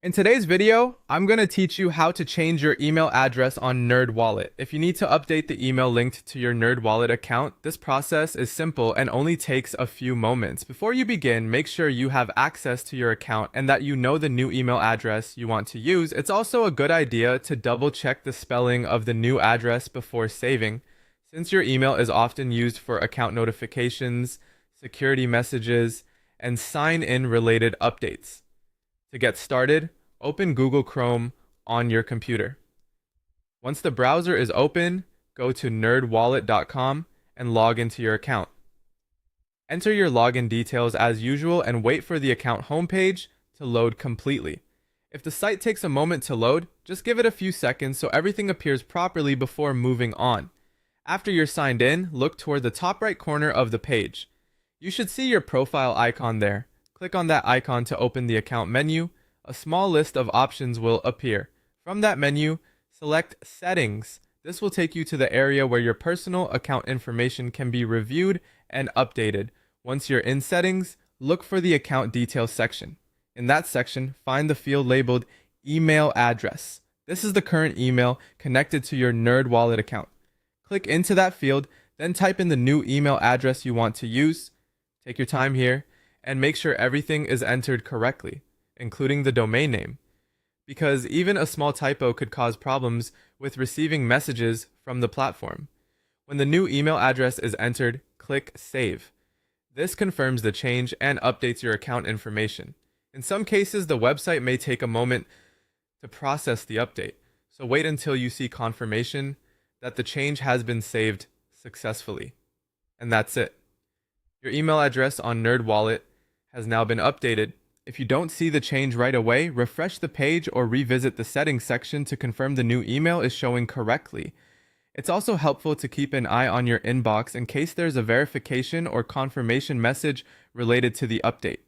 In today's video, I'm going to teach you how to change your email address on NerdWallet. If you need to update the email linked to your NerdWallet account, this process is simple and only takes a few moments. Before you begin, make sure you have access to your account and that you know the new email address you want to use. It's also a good idea to double check the spelling of the new address before saving, since your email is often used for account notifications, security messages, and sign-in related updates. To get started, open Google Chrome on your computer. Once the browser is open, go to nerdwallet.com and log into your account. Enter your login details as usual and wait for the account homepage to load completely. If the site takes a moment to load, just give it a few seconds so everything appears properly before moving on. After you're signed in, look toward the top right corner of the page. You should see your profile icon there. Click on that icon to open the account menu. A small list of options will appear. From that menu, select Settings. This will take you to the area where your personal account information can be reviewed and updated. Once you're in Settings, look for the Account Details section. In that section, find the field labeled Email Address. This is the current email connected to your NerdWallet account. Click into that field, then type in the new email address you want to use. Take your time here and make sure everything is entered correctly, including the domain name, because even a small typo could cause problems with receiving messages from the platform. When the new email address is entered, click Save. This confirms the change and updates your account information. In some cases, the website may take a moment to process the update, so wait until you see confirmation that the change has been saved successfully. And that's it. Your email address on NerdWallet has now been updated. If you don't see the change right away, refresh the page or revisit the settings section to confirm the new email is showing correctly. It's also helpful to keep an eye on your inbox in case there's a verification or confirmation message related to the update.